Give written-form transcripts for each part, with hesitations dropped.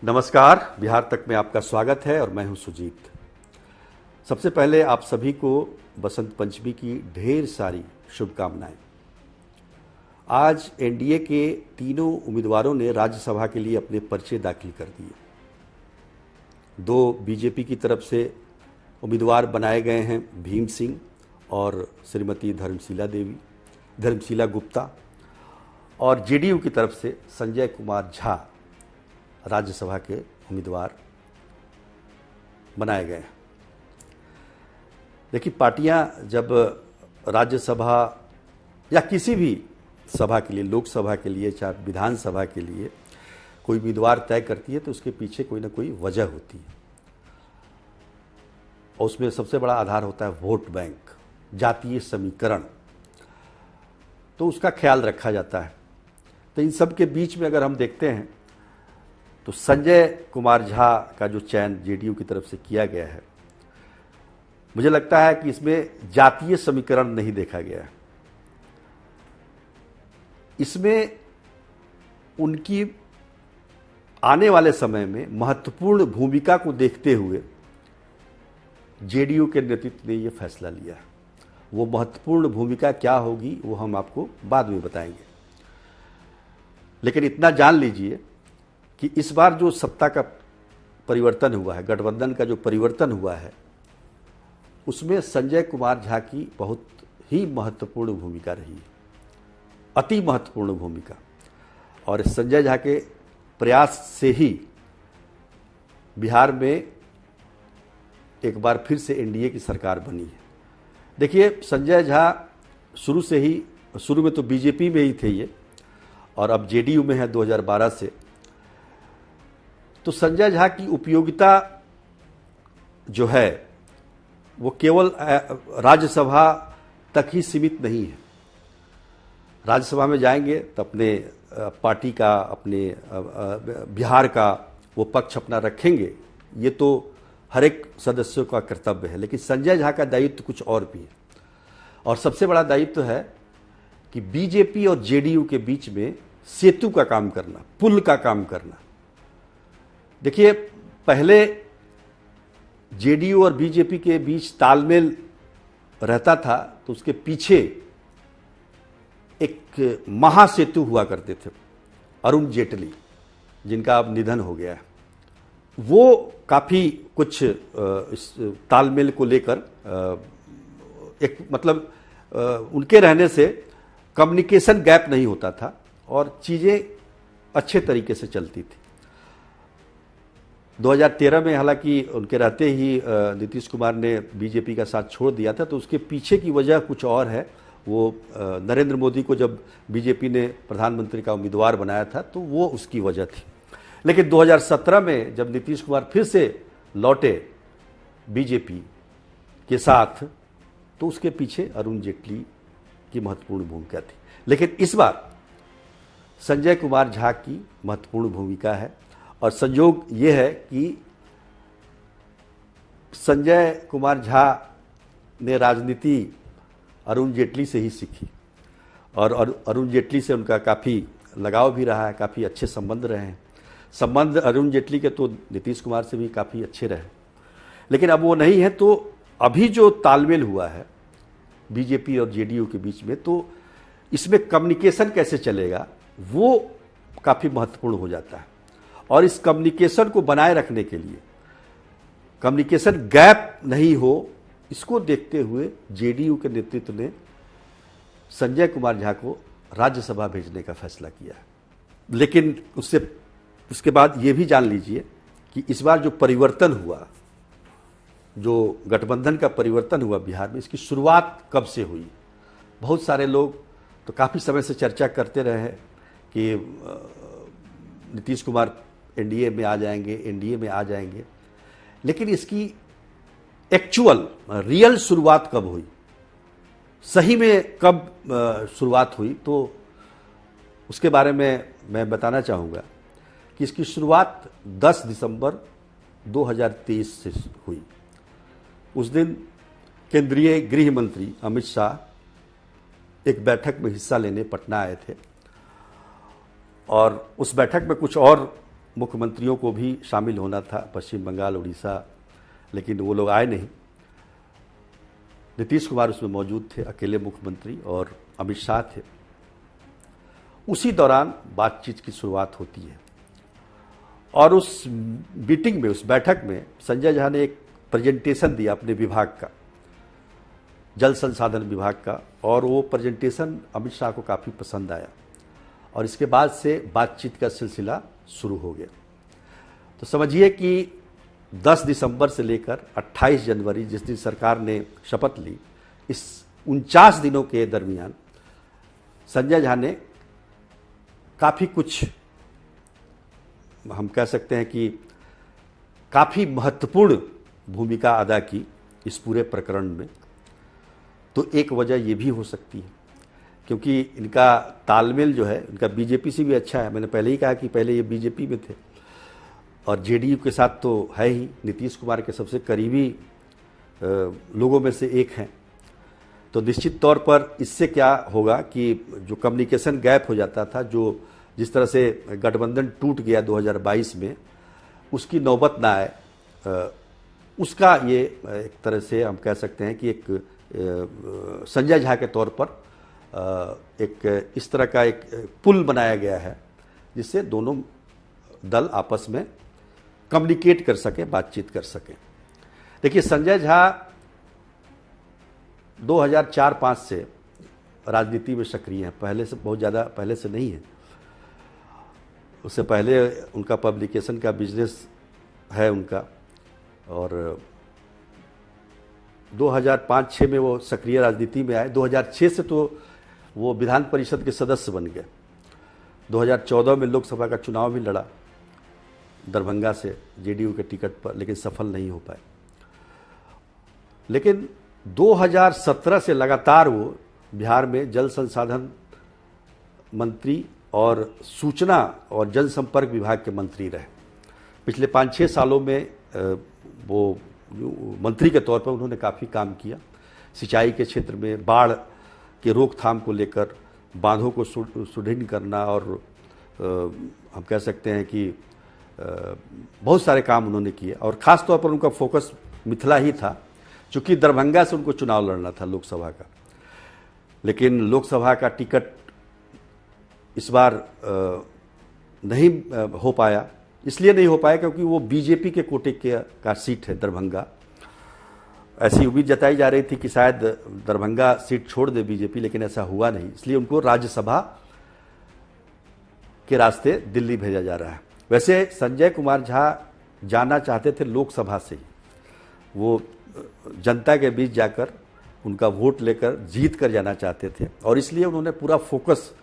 नमस्कार, बिहार तक में आपका स्वागत है और मैं हूं सुजीत। सबसे पहले आप सभी को बसंत पंचमी की ढेर सारी शुभकामनाएं। आज एनडीए के तीनों उम्मीदवारों ने राज्यसभा के लिए अपने पर्चे दाखिल कर दिए। 2 बीजेपी की तरफ से उम्मीदवार बनाए गए हैं, भीम सिंह और श्रीमती धर्मशीला गुप्ता, और जेडीयू की तरफ से संजय कुमार झा राज्यसभा के उम्मीदवार बनाए गए हैं। देखिए, पार्टियां जब राज्यसभा या किसी भी सभा के लिए, लोकसभा के लिए, चाहे विधानसभा के लिए कोई उम्मीदवार तय करती है तो उसके पीछे कोई ना कोई वजह होती है, और उसमें सबसे बड़ा आधार होता है वोट बैंक, जातीय समीकरण। तो उसका ख्याल रखा जाता है। तो इन सब के बीच में अगर हम देखते हैं तो संजय कुमार झा का जो चयन जेडीयू की तरफ से किया गया है, मुझे लगता है कि इसमें जातीय समीकरण नहीं देखा गया है। इसमें उनकी आने वाले समय में महत्वपूर्ण भूमिका को देखते हुए जेडीयू के नेतृत्व ने यह फैसला लिया है। वो महत्वपूर्ण भूमिका क्या होगी वो हम आपको बाद में बताएंगे, लेकिन इतना जान लीजिए कि इस बार जो सत्ता का परिवर्तन हुआ है, गठबंधन का जो परिवर्तन हुआ है, उसमें संजय कुमार झा की बहुत ही महत्वपूर्ण भूमिका रही है, अति महत्वपूर्ण भूमिका। और संजय झा के प्रयास से ही बिहार में एक बार फिर से एनडीए की सरकार बनी है। देखिए, संजय झा शुरू में तो बीजेपी में ही थे ये, और अब जेडीयू में है 2012 से। तो संजय झा की उपयोगिता जो है वो केवल राज्यसभा तक ही सीमित नहीं है। राज्यसभा में जाएंगे तो अपने पार्टी का, अपने बिहार का वो पक्ष अपना रखेंगे, ये तो हर एक सदस्यों का कर्तव्य है। लेकिन संजय झा का दायित्व कुछ और भी है, और सबसे बड़ा दायित्व है कि बीजेपी और जेडीयू के बीच में सेतु का काम करना, पुल का काम करना। देखिए, पहले जेडीयू और बीजेपी के बीच तालमेल रहता था, तो उसके पीछे एक महासेतु हुआ करते थे, अरुण जेटली, जिनका अब निधन हो गया है। वो काफ़ी कुछ इस तालमेल को लेकर एक मतलब उनके रहने से कम्युनिकेशन गैप नहीं होता था और चीज़ें अच्छे तरीके से चलती थी। 2013 में हालांकि उनके रहते ही नीतीश कुमार ने बीजेपी का साथ छोड़ दिया था, तो उसके पीछे की वजह कुछ और है। वो नरेंद्र मोदी को जब बीजेपी ने प्रधानमंत्री का उम्मीदवार बनाया था तो वो उसकी वजह थी। लेकिन 2017 में जब नीतीश कुमार फिर से लौटे बीजेपी के साथ, तो उसके पीछे अरुण जेटली की महत्वपूर्ण भूमिका थी। लेकिन इस बार संजय कुमार झा की महत्वपूर्ण भूमिका है, और संयोग ये है कि संजय कुमार झा ने राजनीति अरुण जेटली से ही सीखी, और अरुण जेटली से उनका काफ़ी लगाव भी रहा है, काफ़ी अच्छे संबंध रहे हैं। संबंध अरुण जेटली के तो नीतीश कुमार से भी काफ़ी अच्छे रहे, लेकिन अब वो नहीं है। तो अभी जो तालमेल हुआ है बीजेपी और जेडीयू के बीच में, तो इसमें कम्युनिकेशन कैसे चलेगा वो काफ़ी महत्वपूर्ण हो जाता है। और इस कम्युनिकेशन को बनाए रखने के लिए, कम्युनिकेशन गैप नहीं हो, इसको देखते हुए जेडीयू के नेतृत्व ने संजय कुमार झा को राज्यसभा भेजने का फैसला किया है। लेकिन उसके बाद ये भी जान लीजिए कि इस बार जो परिवर्तन हुआ, जो गठबंधन का परिवर्तन हुआ बिहार में, इसकी शुरुआत कब से हुई। बहुत सारे लोग तो काफ़ी समय से चर्चा करते रहे हैं कि नीतीश कुमार एनडीए में आ जाएंगे, लेकिन इसकी एक्चुअल रियल शुरुआत कब हुई, सही में कब शुरुआत हुई, तो उसके बारे में मैं बताना चाहूँगा कि इसकी शुरुआत 10 दिसंबर 2023 से हुई। उस दिन केंद्रीय गृह मंत्री अमित शाह एक बैठक में हिस्सा लेने पटना आए थे, और उस बैठक में कुछ और मुख्यमंत्रियों को भी शामिल होना था, पश्चिम बंगाल, उड़ीसा, लेकिन वो लोग आए नहीं। नीतीश कुमार उसमें मौजूद थे, अकेले मुख्यमंत्री, और अमित शाह थे। उसी दौरान बातचीत की शुरुआत होती है और उस मीटिंग में, उस बैठक में संजय झा ने एक प्रेजेंटेशन दिया अपने विभाग का, जल संसाधन विभाग का, और वो प्रेजेंटेशन अमित शाह को काफ़ी पसंद आया और इसके बाद से बातचीत का सिलसिला शुरू हो गया। तो समझिए कि 10 दिसंबर से लेकर 28 जनवरी, जिस दिन सरकार ने शपथ ली, इस 49 दिनों के दरमियान संजय झा ने काफ़ी कुछ, हम कह सकते हैं कि काफ़ी महत्वपूर्ण भूमिका अदा की इस पूरे प्रकरण में। तो एक वजह ये भी हो सकती है क्योंकि इनका तालमेल जो है, इनका बीजेपी से भी अच्छा है। मैंने पहले ही कहा कि पहले ये बीजेपी में थे और जेडीयू के साथ तो है ही, नीतीश कुमार के सबसे करीबी लोगों में से एक हैं। तो निश्चित तौर पर इससे क्या होगा कि जो कम्युनिकेशन गैप हो जाता था, जो जिस तरह से गठबंधन टूट गया 2022 में, उसकी नौबत ना आए, उसका ये एक तरह से हम कह सकते हैं कि एक संजय झा के तौर पर एक इस तरह का एक पुल बनाया गया है जिससे दोनों दल आपस में कम्युनिकेट कर सके, बातचीत कर सके। देखिए, संजय झा 2004-05 से राजनीति में सक्रिय हैं, पहले से बहुत ज़्यादा पहले से नहीं है। उससे पहले उनका पब्लिकेशन का बिजनेस है उनका, और 2005-06 में वो सक्रिय राजनीति में आए। 2006 से तो वो विधान परिषद के सदस्य बन गए। 2014 में लोकसभा का चुनाव भी लड़ा दरभंगा से जेडीयू के टिकट पर, लेकिन सफल नहीं हो पाए। लेकिन 2017 से लगातार वो बिहार में जल संसाधन मंत्री और सूचना और जनसंपर्क विभाग के मंत्री रहे। पिछले 5-6 सालों में वो मंत्री के तौर पर उन्होंने काफ़ी काम किया। सिंचाई के क्षेत्र में, बाढ़ के रोकथाम को लेकर, बांधों को सुदृढ़ करना, और हम कह सकते हैं कि बहुत सारे काम उन्होंने किए। और ख़ास तौर पर उनका फोकस मिथिला ही था, चूँकि दरभंगा से उनको चुनाव लड़ना था लोकसभा का। लेकिन लोकसभा का टिकट इस बार नहीं हो पाया। इसलिए नहीं हो पाया क्योंकि वो बीजेपी के कोटे का सीट है दरभंगा। ऐसी उम्मीद जताई जा रही थी कि शायद दरभंगा सीट छोड़ दे बीजेपी, लेकिन ऐसा हुआ नहीं। इसलिए उनको राज्यसभा के रास्ते दिल्ली भेजा जा रहा है। वैसे संजय कुमार झा जाना चाहते थे लोकसभा से ही, वो जनता के बीच जाकर उनका वोट लेकर जीत कर जाना चाहते थे, और इसलिए उन्होंने पूरा फोकस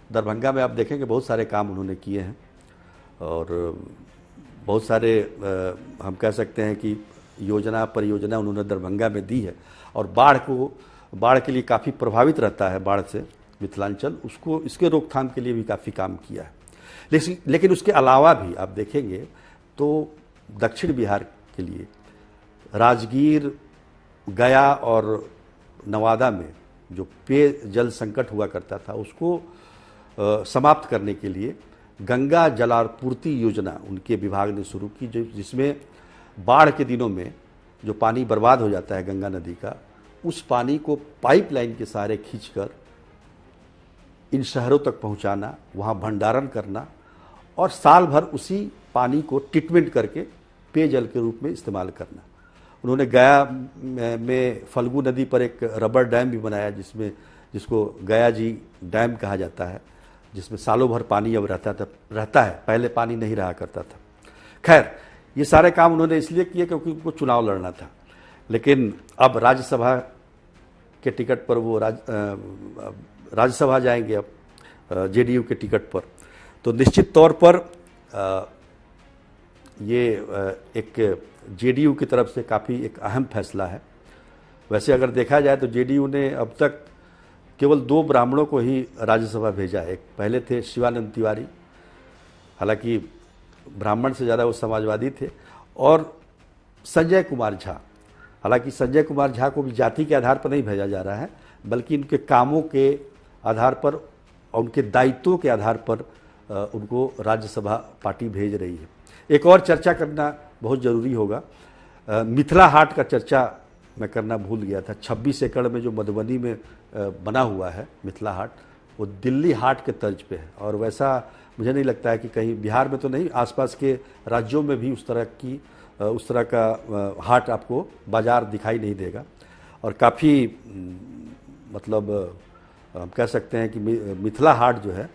दरभंगा में, आप देखेंगे बहुत सारे काम उन्होंने किए हैं और बहुत सारे हम कह सकते हैं कि परियोजना उन्होंने दरभंगा में दी है। और बाढ़ के लिए काफ़ी प्रभावित रहता है, बाढ़ से मिथिलांचल, उसको इसके रोकथाम के लिए भी काफ़ी काम किया है। लेकिन उसके अलावा भी आप देखेंगे तो दक्षिण बिहार के लिए राजगीर, गया और नवादा में जो पेयजल संकट हुआ करता था, उसको समाप्त करने के लिए गंगा जलापूर्ति योजना उनके विभाग ने शुरू की, जिसमें बाढ़ के दिनों में जो पानी बर्बाद हो जाता है गंगा नदी का, उस पानी को पाइपलाइन के सहारे खींचकर इन शहरों तक पहुंचाना, वहां भंडारण करना और साल भर उसी पानी को ट्रीटमेंट करके पेयजल के रूप में इस्तेमाल करना। उन्होंने गया में फल्गु नदी पर एक रबर डैम भी बनाया, जिसको गया जी डैम कहा जाता है, जिसमें सालों भर पानी अब रहता है, पहले पानी नहीं रहा करता था। खैर, ये सारे काम उन्होंने इसलिए किए क्योंकि उनको चुनाव लड़ना था। लेकिन अब राज्यसभा के टिकट पर वो राज्यसभा जाएंगे अब जेडीयू के टिकट पर। तो निश्चित तौर पर ये एक जेडीयू की तरफ से काफ़ी एक अहम फैसला है। वैसे अगर देखा जाए तो जेडीयू ने अब तक केवल 2 ब्राह्मणों को ही राज्यसभा भेजा है। एक पहले थे शिवानंद तिवारी, हालांकि ब्राह्मण से ज़्यादा वो समाजवादी थे, और संजय कुमार झा। हालांकि संजय कुमार झा को भी जाति के आधार पर नहीं भेजा जा रहा है, बल्कि उनके कामों के आधार पर और उनके दायित्वों के आधार पर उनको राज्यसभा पार्टी भेज रही है। एक और चर्चा करना बहुत ज़रूरी होगा। मिथिला हाट का चर्चा मैं करना भूल गया था। 26 एकड़ में जो मधुबनी में बना हुआ है मिथिला हाट, वो दिल्ली हाट के तर्ज पे है, और वैसा मुझे नहीं लगता है कि कहीं बिहार में तो नहीं, आसपास के राज्यों में भी उस तरह का हाट आपको बाज़ार दिखाई नहीं देगा। और काफ़ी मतलब हम कह सकते हैं कि मिथिला हाट जो है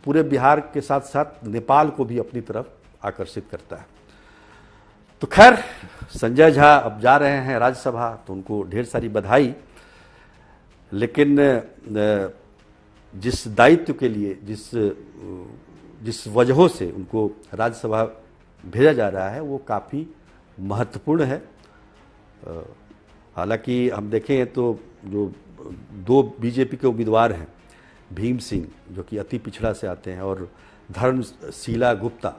पूरे बिहार के साथ साथ नेपाल को भी अपनी तरफ आकर्षित करता है। तो खैर, संजय झा अब जा रहे हैं राज्यसभा, तो उनको ढेर सारी बधाई। लेकिन जिस दायित्व के लिए, जिस वजहों से उनको राज्यसभा भेजा जा रहा है, वो काफ़ी महत्वपूर्ण है। हालांकि हम देखें तो जो 2 बीजेपी के उम्मीदवार हैं, भीम सिंह जो कि अति पिछड़ा से आते हैं, और धर्मशीला गुप्ता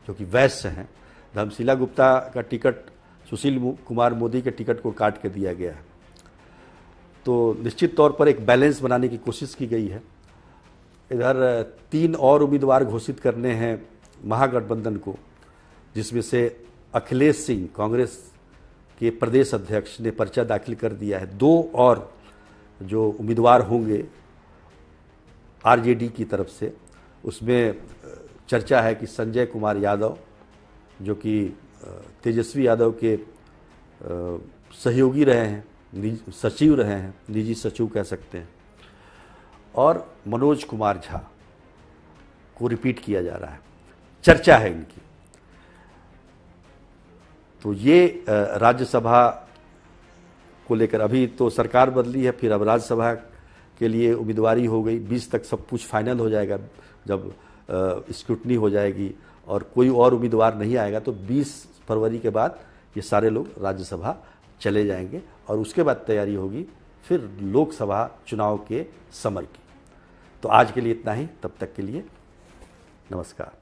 जो कि वैश्य हैं। धर्मशीला गुप्ता का टिकट सुशील कुमार मोदी के टिकट को काट के दिया गया है। तो निश्चित तौर पर एक बैलेंस बनाने की कोशिश की गई है। इधर 3 और उम्मीदवार घोषित करने हैं महागठबंधन को, जिसमें से अखिलेश सिंह कांग्रेस के प्रदेश अध्यक्ष ने पर्चा दाखिल कर दिया है। 2 और जो उम्मीदवार होंगे आरजेडी की तरफ से, उसमें चर्चा है कि संजय कुमार यादव जो कि तेजस्वी यादव के सहयोगी रहे हैं, सचिव रहे हैं, निजी सचिव कह सकते हैं, और मनोज कुमार झा को रिपीट किया जा रहा है, चर्चा है इनकी। तो ये राज्यसभा को लेकर अभी तो सरकार बदली है, फिर अब राज्यसभा के लिए उम्मीदवारी हो गई। 20 तक सब कुछ फाइनल हो जाएगा, जब स्क्रूटनी हो जाएगी और कोई और उम्मीदवार नहीं आएगा, तो 20 फरवरी के बाद ये सारे लोग राज्यसभा चले जाएंगे, और उसके बाद तैयारी होगी फिर लोकसभा चुनाव के समर की। तो आज के लिए इतना ही, तब तक के लिए नमस्कार।